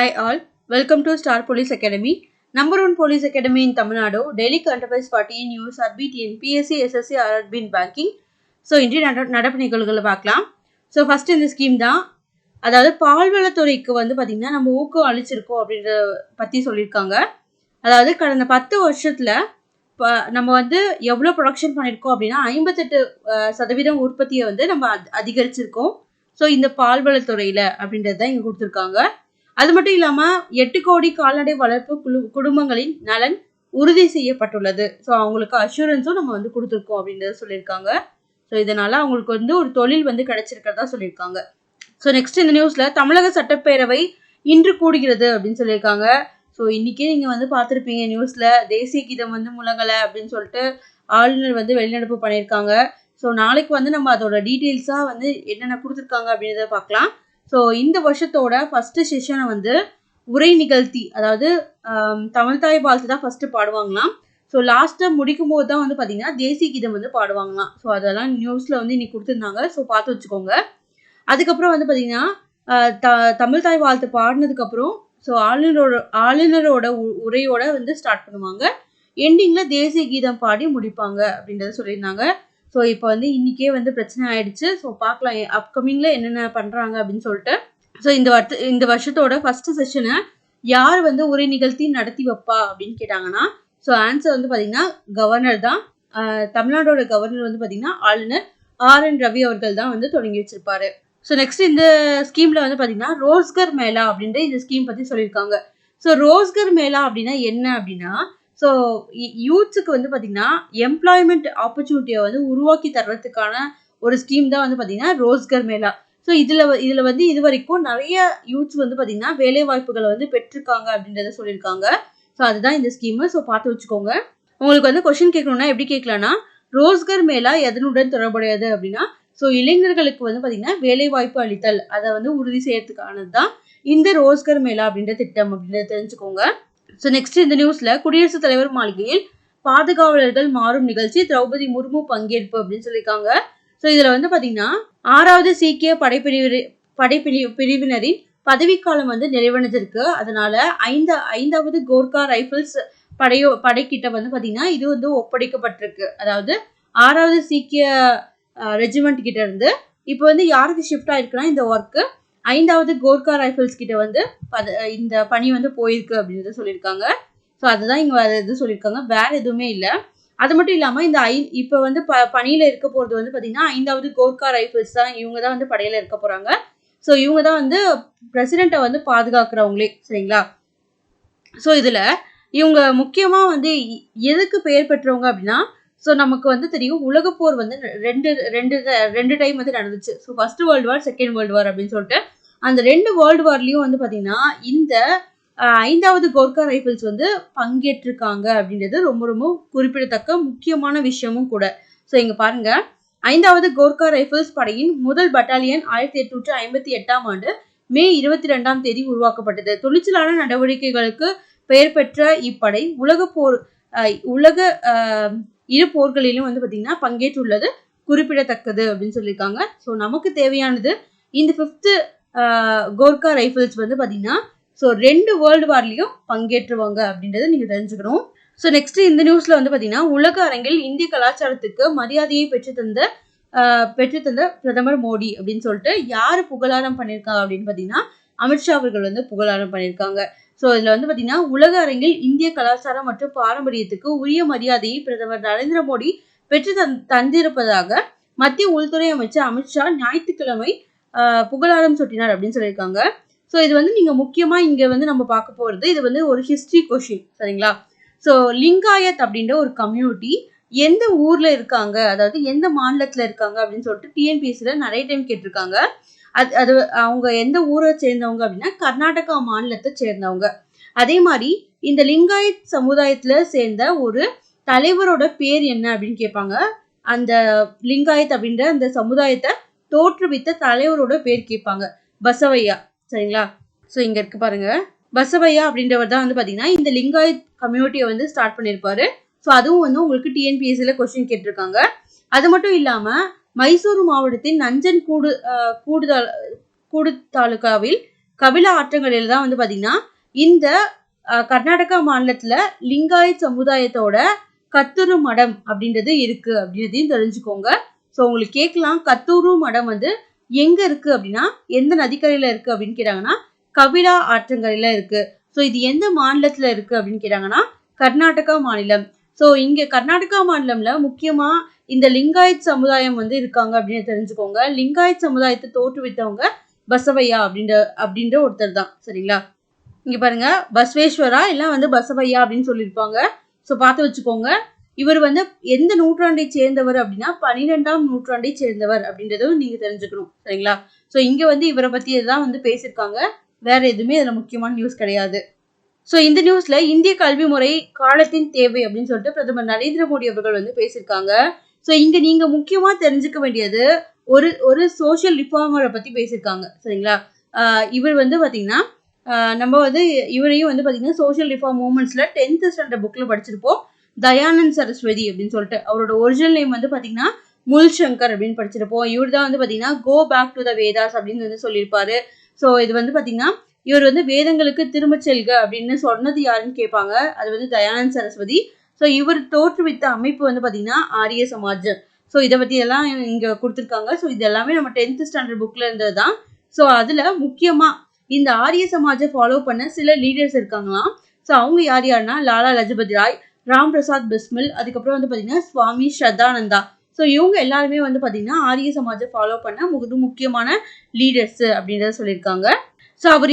Hi all, welcome to Star Police Academy, number one police academy in Tamil Nadu, daily current affairs party news, RBT, PSC, SSC, RRB in banking. So, இன்றைய நடப்பு நிகழ்வுகளை பார்க்கலாம். So first இந்த scheme தான், அதாவது பால்வளத்துறைக்கு வந்து பார்த்திங்கன்னா நம்ம ஊக்கம் அளிச்சிருக்கோம் அப்படின்ற பற்றி சொல்லியிருக்காங்க. அதாவது கடந்த 10 வருஷத்தில் நம்ம வந்து எவ்வளோ ப்ரொடக்ஷன் பண்ணியிருக்கோம் அப்படின்னா 58% உற்பத்தியை வந்து நம்ம அதிகரிச்சிருக்கோம். ஸோ இந்த பால்வளத்துறையில் அப்படின்றது தான் இங்கே கொடுத்துருக்காங்க. அது மட்டும் இல்லாமல் 8 கோடி கால்நடை வளர்ப்பு குடும்பங்களின் நலன் உறுதி செய்யப்பட்டுள்ளது. ஸோ அவங்களுக்கு அஷூரன்ஸும் நம்ம வந்து கொடுத்துருக்கோம் அப்படின்றத சொல்லியிருக்காங்க. ஸோ இதனால அவங்களுக்கு வந்து ஒரு தொழில் வந்து கிடைச்சிருக்கிறதா சொல்லியிருக்காங்க. ஸோ நெக்ஸ்ட் இந்த நியூஸ்ல தமிழக சட்டப்பேரவை இன்று கூடுகிறது அப்படின்னு சொல்லியிருக்காங்க. ஸோ இன்னைக்கே நீங்க வந்து பார்த்துருப்பீங்க நியூஸ்ல, தேசிய கீதம் வந்து முழங்கலை அப்படின்னு சொல்லிட்டு ஆளுநர் வந்து வெளிநடப்பு பண்ணியிருக்காங்க. ஸோ நாளைக்கு வந்து நம்ம அதோட டீட்டெயில்ஸாக வந்து என்னென்ன கொடுத்துருக்காங்க அப்படின்றத பார்க்கலாம். ஸோ இந்த வருஷத்தோட ஃபர்ஸ்ட் செஷனை வந்து உரை நிகழ்த்தி, அதாவது தமிழ்தாய் வாழ்த்து தான் ஃபர்ஸ்ட் பாடுவாங்களாம். ஸோ லாஸ்ட்டாக முடிக்கும் போது தான் வந்து பார்த்தீங்கன்னா தேசிய கீதம் வந்து பாடுவாங்களாம். ஸோ அதெல்லாம் நியூஸில் வந்து இன்னைக்கு கொடுத்துருந்தாங்க. ஸோ பார்த்து வச்சுக்கோங்க. அதுக்கப்புறம் வந்து பார்த்தீங்கன்னா தமிழ்தாய் வாழ்த்து பாடினதுக்கப்புறம் ஸோ ஆளுநரோட உரையோட வந்து ஸ்டார்ட் பண்ணுவாங்க. எண்டிங்கில் தேசிய கீதம் பாடி முடிப்பாங்க அப்படின்றத சொல்லியிருந்தாங்க. ஸோ இப்போ வந்து இன்றைக்கே வந்து பிரச்சனை ஆயிடுச்சு. ஸோ பார்க்கலாம் அப்கமிங்கில் என்னென்ன பண்ணுறாங்க அப்படின்னு சொல்லிட்டு. ஸோ இந்த வருஷத்தோட ஃபர்ஸ்ட் செஷனை யார் வந்து உரை நிகழ்த்தி நடத்தி வைப்பா அப்படின்னு கேட்டாங்கன்னா, ஸோ ஆன்சர் வந்து பார்த்தீங்கன்னா கவர்னர் தான். தமிழ்நாடோட கவர்னர் வந்து பார்த்தீங்கன்னா ஆளுநர் RN ரவி அவர்கள் தான் வந்து தொடங்கி வச்சிருப்பாரு. ஸோ நெக்ஸ்ட் இந்த ஸ்கீமில் வந்து பார்த்தீங்கன்னா ரோஸ்கர் மேளா அப்படின்ற இந்த ஸ்கீம் பற்றி சொல்லியிருக்காங்க. ஸோ ரோஸ்கர் மேளா அப்படின்னா என்ன அப்படின்னா, ஸோ யூத்ஸுக்கு வந்து பார்த்தீங்கன்னா எம்ப்ளாய்மெண்ட் ஆப்பர்ச்சுனிட்டியை வந்து உருவாக்கி தர்றதுக்கான ஒரு ஸ்கீம் தான் வந்து பார்த்தீங்கன்னா ரோஸ்கர் மேளா. ஸோ இதில் வந்து இது வரைக்கும் நிறைய யூத்ஸ் வந்து பார்த்தீங்கன்னா வேலை வாய்ப்புகளை வந்து பெற்றிருக்காங்க அப்படின்றத சொல்லியிருக்காங்க. ஸோ அதுதான் இந்த ஸ்கீமு. ஸோ பார்த்து வச்சுக்கோங்க. உங்களுக்கு வந்து கொஸ்டின் கேட்கணும்னா எப்படி கேட்கலாம்னா, ரோஸ்கர் மேளா எதனுடன் தொடர்புடையது அப்படின்னா, ஸோ இளைஞர்களுக்கு வந்து பார்த்தீங்கன்னா வேலை வாய்ப்பு அளித்தல், அதை வந்து உறுதி செய்யறதுக்கானது தான் இந்த ரோஸ்கர் மேளா அப்படின்ற திட்டம் அப்படின்றத தெரிஞ்சுக்கோங்க. ஸோ நெக்ஸ்ட் இந்த நியூஸ்ல குடியரசுத் தலைவர் மாளிகையில் பாதுகாவலர்கள் மாறும் நிகழ்ச்சி, திரௌபதி முர்மு பங்கேற்பு அப்படின்னு சொல்லியிருக்காங்க. ஸோ இதுல வந்து பாத்தீங்கன்னா 6வது சீக்கிய படைப்பிரிவினரின் பதவிக்காலம் வந்து நிறைவடைஞ்சிருக்கு. அதனால 5வது கோர்கா ரைபிள்ஸ் படைக்கிட்ட வந்து பாத்தீங்கன்னா இது வந்து ஒப்படைக்கப்பட்டிருக்கு. அதாவது 6வது சீக்கிய ரெஜிமெண்ட் கிட்ட இருந்து இப்போ வந்து யாருக்கு ஷிஃப்ட் ஆயிருக்குன்னா இந்த ஒர்க்கு 5வது கோர்கா ரைபிள்ஸ் கிட்ட வந்து இந்த பணி வந்து போயிருக்கு அப்படின்றத சொல்லியிருக்காங்க. ஸோ அதுதான் இங்கே இது சொல்லியிருக்காங்க, வேற எதுவுமே இல்லை. அது மட்டும் இல்லாமல் இந்த இப்போ வந்து பணியில் இருக்க போகிறது வந்து பார்த்தீங்கன்னா 5வது கோர்கா ரைபிள்ஸ் தான். இவங்க தான் வந்து படையில் இருக்க போகிறாங்க. ஸோ இவங்க தான் வந்து பிரசிடெண்ட்டை வந்து பாதுகாக்கிறவங்களே, சரிங்களா? ஸோ இதில் இவங்க முக்கியமாக வந்து எதுக்கு பெயர் பெற்றவங்க அப்படின்னா, ஸோ நமக்கு வந்து தெரியும் உலகப்போர் வந்து ரெண்டு டைம் வந்து நடந்துச்சு. So first world war, second world war அப்படின்னு சொல்லிட்டு அந்த 2 வேர்ல்டு வார்லையும் வந்து பார்த்தீங்கன்னா இந்த 5வது கோர்கா ரைபிள்ஸ் வந்து பங்கேற்றிருக்காங்க அப்படின்றது ரொம்ப ரொம்ப குறிப்பிடத்தக்க முக்கியமான விஷயமும் கூட. ஸோ இங்கே பாருங்க, 5வது கோர்கா ரைபிள்ஸ் படையின் முதல் பட்டாலியன் 1858ஆம் ஆண்டு மே 22ஆம் தேதி உருவாக்கப்பட்டது. துணிச்சலான நடவடிக்கைகளுக்கு பெயர் பெற்ற இப்படை உலக இரு போர்களிலும் வந்து பார்த்தீங்கன்னா பங்கேற்றுள்ளது குறிப்பிடத்தக்கது அப்படின்னு சொல்லியிருக்காங்க. ஸோ நமக்கு தேவையானது இந்த 5th கோர்கா ரைபிள்ஸ் வந்து பார்த்தீங்கன்னா ஸோ 2 வேர்ல்டு வார்லையும் பங்கேற்றுவாங்க அப்படின்றத நீங்கள் தெரிஞ்சுக்கணும். ஸோ நெக்ஸ்ட் இந்த நியூஸ்ல வந்து பார்த்தீங்கன்னா உலக அரங்கில் இந்திய கலாச்சாரத்துக்கு மரியாதையை பெற்றுத்தந்த பிரதமர் மோடி அப்படின்னு சொல்லிட்டு யார் புகழாரம் பண்ணியிருக்காங்க அப்படின்னு பார்த்தீங்கன்னா அமித்ஷா அவர்கள் வந்து புகழாரம் பண்ணியிருக்காங்க. ஸோ இதில் வந்து பார்த்தீங்கன்னா உலக அரங்கில் இந்திய கலாச்சாரம் மற்றும் பாரம்பரியத்துக்கு உரிய மரியாதையை பிரதமர் நரேந்திர மோடி பெற்று தந்திருப்பதாக மத்திய உள்துறை அமைச்சர் அமித்ஷா ஞாயிற்றுக்கிழமை புகழாரம் சூட்டினார் அப்படின்னு சொல்லியிருக்காங்க. ஸோ இது வந்து நீங்கள் முக்கியமாக இங்கே வந்து நம்ம பார்க்க போகிறது, இது வந்து ஒரு ஹிஸ்ட்ரி கொஷின், சரிங்களா? ஸோ லிங்காயத் அப்படின்ற ஒரு கம்யூனிட்டி எந்த ஊரில் இருக்காங்க, அதாவது எந்த மாநிலத்தில் இருக்காங்க அப்படின்னு சொல்லிட்டு டிஎன்பிஎஸ்சியில் நிறைய டைம் கேட்டிருக்காங்க. அது அவங்க எந்த ஊரை சேர்ந்தவங்க அப்படின்னா கர்நாடகா மாநிலத்தை சேர்ந்தவங்க. அதே மாதிரி இந்த லிங்காயத் சமுதாயத்துல சேர்ந்த ஒரு தலைவரோட பேர் என்ன அப்படின்னு கேட்பாங்க. அந்த லிங்காயத் அப்படின்ற அந்த சமுதாயத்தை தோற்றுவித்த தலைவரோட பேர் கேட்பாங்க, பசவையா, சரிங்களா? ஸோ இங்க இருக்கு பாருங்க, பசவையா அப்படின்றவர் தான் வந்து பாத்தீங்கன்னா இந்த லிங்காயத் கம்யூனிட்டியை வந்து ஸ்டார்ட் பண்ணியிருப்பாரு. ஸோ அதுவும் வந்து உங்களுக்கு டிஎன்பிஎஸ்சியில் கொஸ்டின் கேட்டிருக்காங்க. அது மட்டும் இல்லாம மைசூரு மாவட்டத்தின் நஞ்சன்கூடு தாலுகாவில் கபிலா ஆற்றங்கரையில தான் வந்து பாத்தீங்கன்னா இந்த கர்நாடகா மாநிலத்துல லிங்காயத் சமுதாயத்தோட கத்தூரு மடம் அப்படின்றது இருக்கு அப்படின்றதையும் தெரிஞ்சுக்கோங்க. ஸோ உங்களுக்கு கேட்கலாம், கத்தூரு மடம் வந்து எங்க இருக்கு அப்படின்னா எந்த நதிக்கரையில இருக்கு அப்படின்னு கேட்டாங்கன்னா கபிலா ஆற்றங்கரையில இருக்கு. ஸோ இது எந்த மாநிலத்துல இருக்கு அப்படின்னு கேட்டாங்கன்னா கர்நாடகா மாநிலம். ஸோ இங்க கர்நாடகா மாநிலம்ல முக்கியமா இந்த லிங்காயத் சமுதாயம் வந்து இருக்காங்க அப்படின்னு தெரிஞ்சுக்கோங்க. லிங்காயத் சமுதாயத்தை தோற்றுவித்தவங்க பசவையா அப்படின்ற ஒருத்தர் தான். சரிங்களா? இங்க பாருங்க, பஸ்வேஸ்வரா இல்ல வந்து பசவையா அப்படின்னு சொல்லியிருப்பாங்க. ஸோ பார்த்து வச்சுக்கோங்க. இவர் வந்து எந்த நூற்றாண்டை சேர்ந்தவர் அப்படின்னா 12ஆம் நூற்றாண்டை சேர்ந்தவர் அப்படின்றதும் நீங்க தெரிஞ்சுக்கணும். சரிங்களா? ஸோ இங்க வந்து இவரை பத்தி தான் வந்து பேசியிருக்காங்க. வேற எதுவுமே இதுல முக்கியமான நியூஸ் கிடையாது. ஸோ இந்த நியூஸ்ல இந்திய கல்வி முறை காலத்தின் தேவை அப்படின்னு சொல்லிட்டு பிரதமர் நரேந்திர மோடி அவர்கள் வந்து பேசியிருக்காங்க. ஸோ இங்க நீங்க முக்கியமா தெரிஞ்சுக்க வேண்டியது ஒரு சோசியல் ரிஃபார்மரை பத்தி பேசியிருக்காங்க. சரிங்களா? இவர் வந்து பாத்தீங்கன்னா நம்ம வந்து இவரையும் வந்து பாத்தீங்கன்னா சோசியல் ரிஃபார்ம் மூவ்மெண்ட்ஸ்ல 10th ஸ்டாண்டர்ட் புக்ல படிச்சிருப்போம். தயானந்த் சரஸ்வதி அப்படின்னு சொல்லிட்டு அவரோட ஒரிஜினல் நேம் வந்து பாத்தீங்கன்னா முல்சங்கர் அப்படின்னு படிச்சிருப்போம். இவர் தான் வந்து பாத்தீங்கன்னா go back to the Vedas அப்படின்னு வந்து சொல்லியிருப்பாரு. ஸோ இது வந்து பாத்தீங்கன்னா இவர் வந்து வேதங்களுக்கு திரும்ப செல்க அப்படின்னு சொன்னது யாருன்னு கேட்பாங்க. அது வந்து தயானந்த் சரஸ்வதி. ஸோ இவர் தோற்றுவித்த அமைப்பு வந்து பாத்தீங்கன்னா ஆரிய சமாஜ். ஸோ இதை பத்தி எல்லாம் இங்க கொடுத்துருக்காங்க. ஸோ இது எல்லாமே நம்ம 10th ஸ்டாண்டர்ட் புக்ல இருந்தது தான். ஸோ அதுல முக்கியமா இந்த ஆரிய சமாஜை ஃபாலோ பண்ண சில லீடர்ஸ் இருக்காங்களாம். ஸோ அவங்க யாருன்னா லாலா லஜபதி ராய், ராம் பிரசாத் பிஸ்மில், அதுக்கப்புறம் வந்து பாத்தீங்கன்னா சுவாமி ஸ்ரத்தானந்தா. ஸோ இவங்க எல்லாருமே வந்து பாத்தீங்கன்னா ஆரிய சமாஜை ஃபாலோ பண்ண முக்கியமான லீடர்ஸ் அப்படின்றத சொல்லியிருக்காங்க. ஸோ அவர்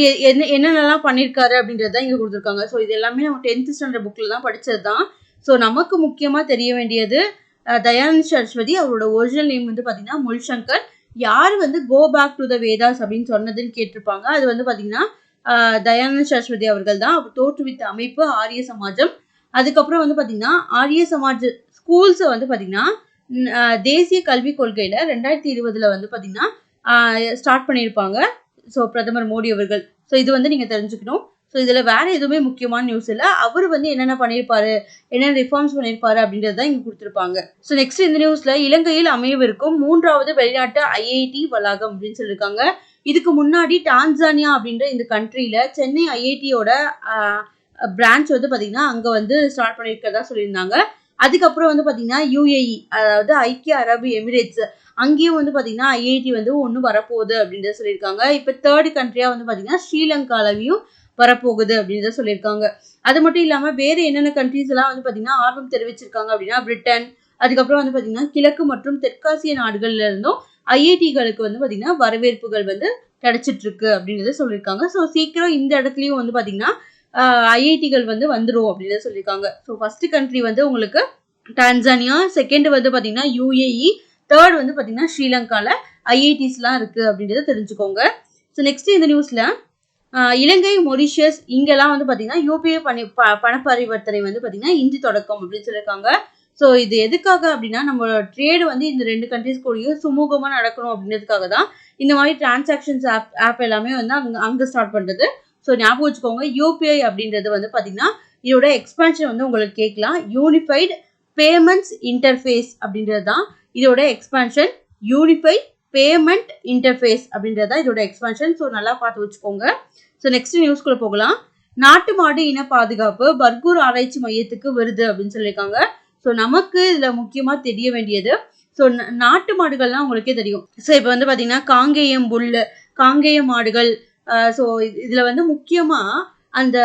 என்னென்னலாம் பண்ணியிருக்காரு அப்படின்றத இங்க கொடுத்துருக்காங்க. ஸோ இது எல்லாமே நம்ம 10th ஸ்டாண்டர்ட் புக்ல தான் படிச்சது தான். ஸோ நமக்கு முக்கியமா தெரிய வேண்டியது தயானந்த் சரஸ்வதி, அவரோட ஒரிஜினல் நேம் வந்து பாத்தீங்கன்னா முல்சங்கர். யாரு வந்து go back to the Vedas அப்படின்னு சொன்னதுன்னு கேட்டிருப்பாங்க. அது வந்து பாத்தீங்கன்னா தயானந்த் சரஸ்வதி அவர்கள் தான். அவர் தோற்றுவித்த அமைப்பு ஆரிய சமாஜம். அதுக்கப்புறம் வந்து பாத்தீங்கன்னா ஆரிய சமாஜ் ஸ்கூல்ஸை வந்து பாத்தீங்கன்னா தேசிய கல்விக் கொள்கையில 2020 வந்து பாத்தீங்கன்னா ஸ்டார்ட் பண்ணியிருப்பாங்க. ஸோ பிரதமர் மோடி அவர்கள். ஸோ இது வந்து நீங்க தெரிஞ்சுக்கணும். ஸோ இதுல வேற எதுவுமே முக்கியமான நியூஸ் இல்லை. அவர் வந்து என்னென்ன பண்ணியிருப்பாரு, என்னென்ன ரிஃபார்ம்ஸ் பண்ணியிருப்பாரு அப்படின்றத இங்க கொடுத்துருப்பாங்க. ஸோ நெக்ஸ்ட் இந்த நியூஸ்ல இலங்கையில் அமையவிருக்கும் 3வது வெளிநாட்டு ஐஐடி வளாகம் அப்படின்னு சொல்லியிருக்காங்க. இதுக்கு முன்னாடி டான்சானியா அப்படின்ற இந்த கண்ட்ரியில சென்னை ஐஐடியோட பிரான்ச் வந்து பாத்தீங்கன்னா அங்க வந்து ஸ்டார்ட் பண்ணியிருக்கிறதா சொல்லியிருந்தாங்க. அதுக்கப்புறம் வந்து பாத்தீங்கன்னா யுஏஇ, அதாவது ஐக்கிய அரபு எமிரேட்ஸ், அங்கேயும் வந்து பாத்தீங்கன்னா ஐஐடி வந்து ஒன்று வரப்போகுது அப்படின்றத சொல்லியிருக்காங்க. இப்போ 3rd கண்ட்ரியா வந்து பாத்தீங்கன்னா ஸ்ரீலங்காலவையும் வரப்போகுது அப்படின்றத சொல்லியிருக்காங்க. அது மட்டும் இல்லாம வேற என்னென்ன கண்ட்ரிஸ் எல்லாம் வந்து பாத்தீங்கன்னா ஆர்வம் தெரிவிச்சிருக்காங்க அப்படின்னா பிரிட்டன், அதுக்கப்புறம் வந்து பாத்தீங்கன்னா கிழக்கு மற்றும் தெற்காசிய நாடுகள்ல இருந்தும் ஐஐடிகளுக்கு வந்து பாத்தீங்கன்னா வரவேற்புகள் வந்து கிடைச்சிட்டு இருக்கு அப்படின்றத சொல்லியிருக்காங்க. ஸோ சீக்கிரம் இந்த இடத்துலயும் வந்து பாத்தீங்கன்னா ஐஐடிகள் வந்து வந்துடும் அப்படின்றத சொல்லியிருக்காங்க. ஸோ ஃபர்ஸ்ட் கண்ட்ரி வந்து உங்களுக்கு டான்சானியா, செகண்ட் வந்து பாத்தீங்கன்னா யுஏஇ, 3rd வந்து பாத்தீங்கன்னா ஸ்ரீலங்கால ஐஐடிஸ்லாம் இருக்கு அப்படின்றத தெரிஞ்சுக்கோங்க. ஸோ நெக்ஸ்ட் இந்த நியூஸ்ல இலங்கை, மொரிஷியஸ் இங்கெல்லாம் வந்து பாத்தீங்கன்னா யூபிஐ பண பரிவர்த்தனை வந்து பாத்தீங்கன்னா இன்று தொடக்கம் அப்படின்னு சொல்லியிருக்காங்க. ஸோ இது எதுக்காக அப்படின்னா நம்ம ட்ரேடு வந்து இந்த 2 கண்ட்ரிஸ் கூடயும் சுமூகமா நடக்கணும் அப்படின்றதுக்காக தான் இந்த மாதிரி டிரான்சாக்ஷன்ஸ் ஆப் எல்லாமே வந்து அங்க ஸ்டார்ட் பண்றது. ஸோ ஞாபகம் வச்சுக்கோங்க, யூபிஐ அப்படின்றது வந்து பாத்தீங்கன்னா இதோட எக்ஸ்பான்ஷன் வந்து உங்களுக்கு கேட்கலாம். யூனிஃபைடு பேமெண்ட்ஸ் இன்டர்ஃபேஸ் அப்படின்றது தான் இதோட எக்ஸ்பான்ஷன். யூனிஃபைட் பேமெண்ட் இன்டர்ஃபேஸ் அப்படின்றது தான் இதோட எக்ஸ்பான்ஷன். ஸோ நல்லா பார்த்து வச்சுக்கோங்க. ஸோ நெக்ஸ்ட் நியூஸ்குள்ள போகலாம். நாட்டு மாடு இன பாதுகாப்பு பர்கூர் ஆராய்ச்சி மையத்துக்கு வருது அப்படின்னு சொல்லியிருக்காங்க. ஸோ நமக்கு இதுல முக்கியமா தெரிய வேண்டியது, ஸோ நாட்டு மாடுகள்லாம் உங்களுக்கே தெரியும். ஸோ இப்போ வந்து பாத்தீங்கன்னா காங்கேயம் புல்லு, காங்கேயம் மாடுகள். ஸோ இதுல வந்து முக்கியமா அந்த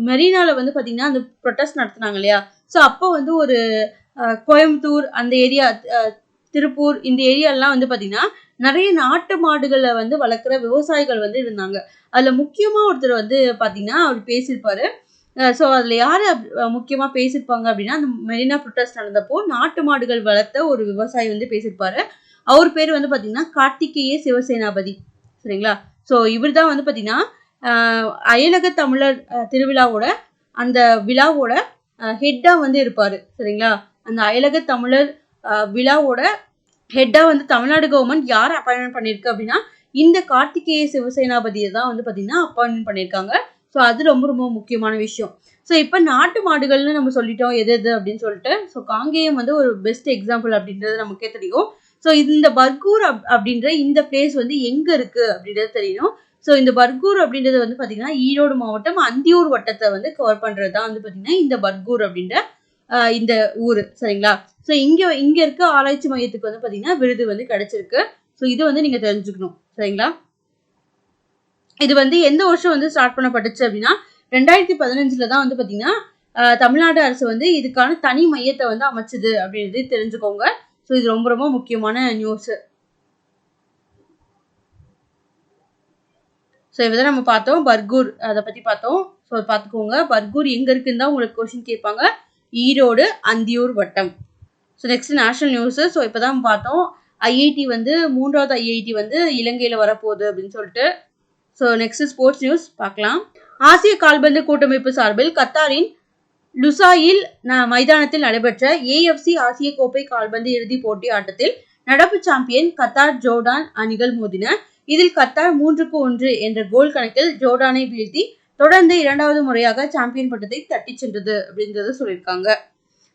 மெரினால வந்து பாத்தீங்கன்னா அந்த ப்ரொட்டஸ்ட் நடத்துனாங்க இல்லையா? ஸோ அப்போ வந்து ஒரு கோயம்புத்தூர் அந்த ஏரியா, திருப்பூர் இந்த ஏரியாலாம் வந்து பாத்தீங்கன்னா நிறைய நாட்டு மாடுகளை வந்து வளர்க்குற விவசாயிகள் வந்து இருந்தாங்க. அதுல முக்கியமா ஒருத்தர் வந்து பாத்தீங்கன்னா அவர் பேசியிருப்பாரு. ஸோ அதில் யார் முக்கியமாக பேசியிருப்பாங்க அப்படின்னா அந்த மெரினா ப்ரொட்டஸ்ட் நடந்தப்போ நாட்டு மாடுகள் வளர்த்த ஒரு விவசாயி வந்து பேசியிருப்பாரு. அவர் பேர் வந்து பார்த்தீங்கன்னா கார்த்திகேய சிவசேனாபதி. சரிங்களா? ஸோ இவர் தான் வந்து பார்த்தீங்கன்னா அயலக தமிழர் திருவிழாவோட அந்த விழாவோட ஹெட்டாக வந்து இருப்பார். சரிங்களா? அந்த அயலக தமிழர் விழாவோட ஹெட்டாக வந்து தமிழ்நாடு கவர்மெண்ட் யார் அப்பாயின்மெண்ட் பண்ணியிருக்கு அப்படின்னா இந்த கார்த்திகேய சிவசேனாபதியை தான் வந்து பார்த்தீங்கன்னா அப்பாயின்மெண்ட் பண்ணியிருக்காங்க. ஸோ அது ரொம்ப ரொம்ப முக்கியமான விஷயம். ஸோ இப்போ நாட்டு மாடுகள்னு நம்ம சொல்லிட்டோம் எது எது அப்படின்னு சொல்லிட்டு. ஸோ காங்கேயம் வந்து ஒரு பெஸ்ட் எக்ஸாம்பிள் அப்படின்றது நமக்கே தெரியும். ஸோ இந்த பர்கூர் அப்படின்ற இந்த பிளேஸ் வந்து எங்க இருக்கு அப்படின்றது தெரியணும். ஸோ இந்த பர்கூர் அப்படின்றது வந்து பார்த்தீங்கன்னா ஈரோடு மாவட்டம் அந்தியூர் வட்டத்தை வந்து கவர் பண்ணுறது தான் வந்து பார்த்தீங்கன்னா இந்த பர்கூர் அப்படின்ற இந்த ஊர். சரிங்களா? ஸோ இங்க இருக்க ஆராய்ச்சி மையத்துக்கு வந்து பார்த்தீங்கன்னா விருது வந்து கிடைச்சிருக்கு. ஸோ இது வந்து நீங்க தெரிஞ்சுக்கணும். சரிங்களா? இது வந்து எந்த வருஷம் வந்து ஸ்டார்ட் பண்ணப்பட்டுச்சு அப்படின்னா 2015 தான் வந்து பார்த்தீங்கன்னா தமிழ்நாடு அரசு வந்து இதுக்கான தனி மையத்தை வந்து அமைச்சது அப்படின்றது தெரிஞ்சுக்கோங்க. ஸோ இது ரொம்ப ரொம்ப முக்கியமான நியூஸ். ஸோ இதை நம்ம பார்த்தோம். பர்கூர் அதை பற்றி பார்த்தோம். ஸோ பார்த்துக்கோங்க. பர்கூர் எங்கே இருக்குன்னு தான் உங்களுக்கு கொஸ்டின் கேட்பாங்க. ஈரோடு அந்தியூர் வட்டம். So next national news. So இப்போ தான் பார்த்தோம் ஐஐடி வந்து 3வது ஐஐடி வந்து இலங்கையில் வரப்போகுது அப்படின்னு சொல்லிட்டு. ஸோ நெக்ஸ்ட் ஸ்போர்ட்ஸ் நியூஸ் பார்க்கலாம். ஆசிய கால்பந்து கூட்டமைப்பு சார்பில் கத்தாரின் லுசாயில் மைதானத்தில் நடைபெற்ற ஏஎஃப்சி ஆசிய கோப்பை கால்பந்து இறுதிப் போட்டி ஆட்டத்தில் நடப்பு சாம்பியன் கத்தார் ஜோர்டான் அணிகள் மோதின. இதில் கத்தார் 3-1 என்ற கோல் கணக்கில் ஜோர்டானை வீழ்த்தி தொடர்ந்து 2வது முறையாக சாம்பியன் பட்டத்தை தட்டி சென்றது அப்படின்றத சொல்லியிருக்காங்க.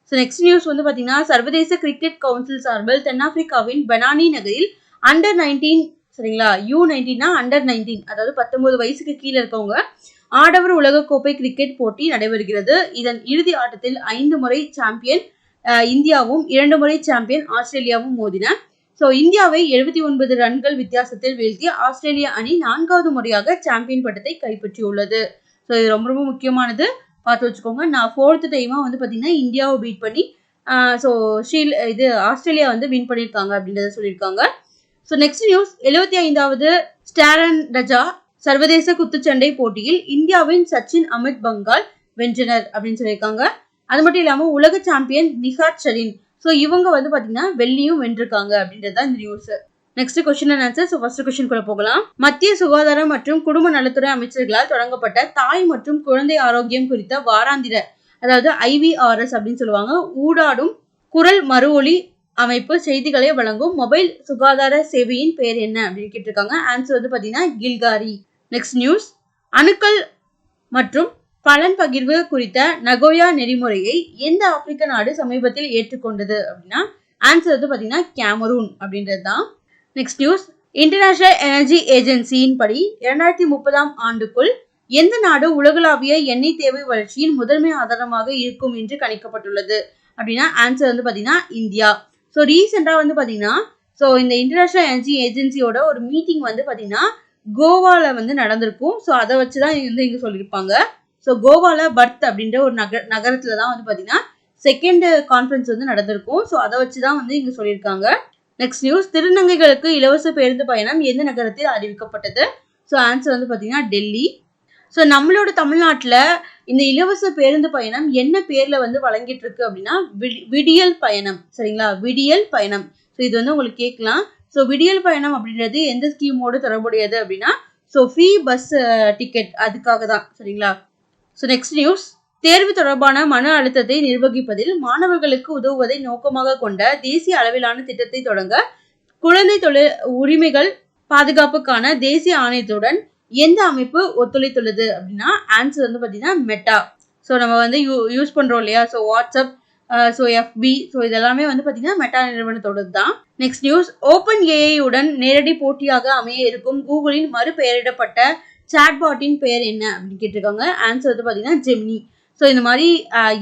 ஸோ நெக்ஸ்ட் நியூஸ் வந்து பார்த்தீங்கன்னா சர்வதேச கிரிக்கெட் கவுன்சில் சார்பில் தென்னாப்பிரிக்காவின் பெனானி நகரில் அண்டர் 19 சரிங்களா U19 அண்டர் 19 அதாவது 19 வயசுக்கு கீழே இருக்கவங்க ஆடவர் உலகக்கோப்பை கிரிக்கெட் போட்டி நடைபெறுகிறது. இதன் இறுதி ஆட்டத்தில் 5 முறை சாம்பியன் இந்தியாவும் 2 முறை சாம்பியன் ஆஸ்திரேலியாவும் மோதின. ஸோ இந்தியாவை 79 ரன்கள் வித்தியாசத்தில் வீழ்த்தி ஆஸ்திரேலியா அணி 4வது முறையாக சாம்பியன் பட்டத்தை கைப்பற்றியுள்ளது. ஸோ இது ரொம்ப ரொம்ப முக்கியமானது, பார்த்து வச்சுக்கோங்க. நான் 4th டைமாக வந்து பார்த்தீங்கன்னா இந்தியாவை பீட் பண்ணி ஸோ ஆஸ்திரேலியா வந்து வின் பண்ணியிருக்காங்க அப்படின்றத சொல்லியிருக்காங்க. ஸோ நெக்ஸ்ட் நியூஸ் 75வது ஸ்டாரன் ரஜா சர்வதேச குத்துச்சண்டை போட்டியில் இந்தியாவின் சச்சின் அமித் பங்கால் வென்றனர் அப்படின்னு சொல்லியிருக்காங்க. அது மட்டும் இல்லாமல் உலக சாம்பியன் நிகாத் ஷரீன் ஸோ இவங்க வந்து பார்த்தீங்கன்னா வெள்ளியும் வென்றிருக்காங்க அப்படின்றது தான் இந்த news. Next question and answer. So first question கூட போகலாம். மத்திய சுகாதாரம் மற்றும் குடும்ப நலத்துறை அமைச்சர்களால் தொடங்கப்பட்ட தாய் மற்றும் குழந்தை ஆரோக்கியம் குறித்த வாராந்திர அதாவது IVRS அப்படின்னு சொல்லுவாங்க ஊடாடும் குரல் மறு ஒலி அமைப்பு செய்திகளை வழங்கும் மொபைல் சுகாதார சேவையின் பெயர் என்ன அப்படின்னு கேட்டிருக்காங்க. ஆன்சர் வந்து பார்த்தீங்கன்னா கில்காரி. நெக்ஸ்ட் நியூஸ் அணுக்கள் மற்றும் பலன் பகிர்வு குறித்த நகோயா நெறிமுறையை எந்த ஆப்பிரிக்க நாடு சமீபத்தில் ஏற்றுக்கொண்டது அப்படின்னா ஆன்சர் வந்து பார்த்தீங்கன்னா கேமரூன் அப்படின்றது தான். நெக்ஸ்ட் நியூஸ் இன்டர்நேஷனல் எனர்ஜி ஏஜென்சியின் படி 2030ஆம் ஆண்டுக்குள் எந்த நாடு உலகளாவிய எண்ணெய் தேவை வளர்ச்சியின் முதன்மை ஆதாரமாக இருக்கும் என்று கணிக்கப்பட்டுள்ளது அப்படின்னா ஆன்சர் வந்து பார்த்தீங்கன்னா இந்தியா. ஸோ ரீசெண்டாக வந்து பார்த்தீங்கன்னா ஸோ இந்த இன்டர்நேஷனல் எனர்ஜி ஏஜென்சியோட ஒரு மீட்டிங் வந்து பார்த்தீங்கன்னா கோவாவில் வந்து நடந்திருக்கும். ஸோ அதை வச்சு தான் வந்து இங்கே சொல்லியிருப்பாங்க. ஸோ கோவாவில் பர்த் அப்படின்ற ஒரு நகரத்தில் தான் வந்து பார்த்தீங்கன்னா செகண்ட் கான்ஃபரன்ஸ் வந்து நடந்திருக்கும். ஸோ அதை வச்சு தான் வந்து இங்கே சொல்லியிருக்காங்க. நெக்ஸ்ட் நியூஸ் திருநங்கைகளுக்கு இலவச பேருந்து பயணம் எந்த நகரத்தில் அறிவிக்கப்பட்டது? ஸோ ஆன்சர் வந்து பார்த்தீங்கன்னா டெல்லி. ஸோ நம்மளோட தமிழ்நாட்டில் இந்த இலவச பேருந்து பயணம் என்ன பேரில் வந்து வழங்கிட்டு இருக்கு அப்படின்னா விடியல் பயணம். சரிங்களா? விடியல் பயணம். ஸோ இது வந்து உங்களுக்கு கேட்கலாம். ஸோ விடியல் பயணம் அப்படின்றது எந்த ஸ்கீமோடு தொடர்புடையது அப்படின்னா ஸோ ஃப்ரீ பஸ் டிக்கெட் அதுக்காக தான். சரிங்களா? ஸோ நெக்ஸ்ட் நியூஸ் தேர்வு தொடர்பான மன அழுத்தத்தை நிர்வகிப்பதில் மாணவர்களுக்கு உதவுவதை நோக்கமாக கொண்ட தேசிய அளவிலான திட்டத்தை தொடங்க குழந்தை தொழில் உரிமைகள் பாதுகாப்புக்கான தேசிய ஆணையத்துடன் எந்த அமைப்பு ஒத்துழைத்துள்ளது அப்படின்னா ஆன்சர் வந்து பார்த்தீங்கன்னா மெட்டா. ஸோ நம்ம வந்து யூஸ் பண்ணுறோம் இல்லையா? So WhatsApp so FB so இதெல்லாமே வந்து பார்த்தீங்கன்னா மெட்டா நிறுவனத்தோடு தான். நெக்ஸ்ட் நியூஸ் ஓப்பன் AI உடன் நேரடி போட்டியாக அமைய இருக்கும் கூகுளின் மறுபெயரிடப்பட்ட சாட்பாட்டின் பெயர் என்ன அப்படின்னு கேட்டிருக்காங்க. ஆன்சர் வந்து பார்த்தீங்கன்னா ஜெமினி. ஸோ இந்த மாதிரி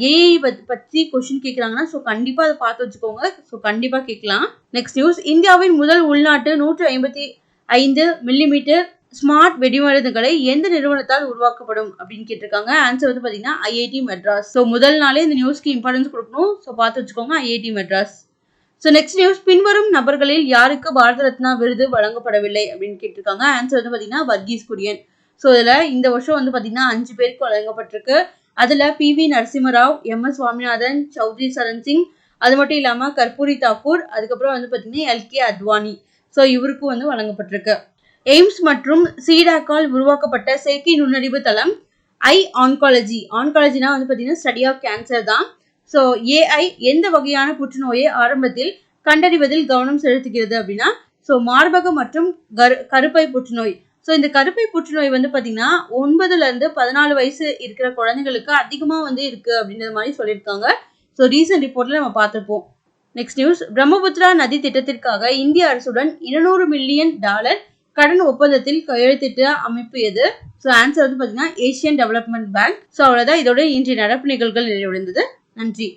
AI பற்றி கொஸ்டின் கேட்குறாங்கன்னா ஸோ கண்டிப்பாக அதை பார்த்து வச்சுக்கோங்க. ஸோ கண்டிப்பாக கேட்கலாம். நெக்ஸ்ட் நியூஸ் இந்தியாவின் முதல் உள்நாட்டு 155 மில்லிமீட்டர் ஸ்மார்ட் வெடிமருந்துகளை எந்த நிறுவனத்தால் உருவாக்கப்படும் அப்படின்னு கேட்டிருக்காங்க. ஆன்சர் வந்து பார்த்தீங்கன்னா IIT மெட்ராஸ். ஸோ முதல் நாளே இந்த நியூஸ்க்கு இம்பார்ட்டன்ஸ் கொடுக்கணும். ஸோ பார்த்து வச்சுக்கோங்க IIT Madras. So next news பின்வரும் நபர்களில் யாருக்கு பாரத ரத்னா விருது வழங்கப்படவில்லை அப்படின்னு கேட்டிருக்காங்க. ஆன்சர் வந்து பார்த்தீங்கன்னா வர்கீஸ் குரியன். ஸோ இதில் இந்த வருஷம் வந்து பார்த்தீங்கன்னா 5 பேருக்கு வழங்கப்பட்டிருக்கு. அதில் PV நரசிம்மராவ், MS சுவாமிநாதன், சௌத்ரி சரண் சிங், அது மட்டும் இல்லாமல் கற்பூரி தாக்கூர், அதுக்கப்புறம் வந்து பார்த்தீங்கன்னா LK அத்வானி. ஸோ இவருக்கும் வந்து வழங்கப்பட்டிருக்கு. எய்ம்ஸ் மற்றும் சீடாக்கால் உருவாக்கப்பட்ட செயற்கை நுண்ணறிவு தளம் ஆன்காலஜினா வந்து பார்த்தீங்கன்னா ஸ்டடி ஆஃப் கேன்சர் தான். ஸோ AI எந்த வகையான புற்றுநோயை ஆரம்பத்தில் கண்டறிவதில் கவனம் செலுத்துகிறது அப்படின்னா ஸோ மார்பக மற்றும் கருப்பை புற்றுநோய். ஸோ இந்த கருப்பை புற்றுநோய் வந்து பார்த்தீங்கன்னா 9லேருந்து 14 வயசு இருக்கிற குழந்தைங்களுக்கு அதிகமாக வந்து இருக்குது அப்படின்ற மாதிரி சொல்லியிருக்காங்க. ஸோ ரீசன்ட் ரிப்போர்ட்டில் நம்ம பார்த்துருப்போம். நெக்ஸ்ட் நியூஸ் பிரம்மபுத்திரா நதி திட்டத்திற்காக இந்திய அரசுடன் $200 மில்லியன் கடன் ஒப்பந்தத்தில் கையெழுத்திட்ட அமைப்பு எது? ஸோ ஆன்சர் வந்து பார்த்தீங்கன்னா ஏசியன் டெவலப்மெண்ட் பேங்க். ஸோ அவ்வளோதான், இதோட இன்றைய நடப்பு நிகழ்வுகள் நிறைவடைந்தது. நன்றி.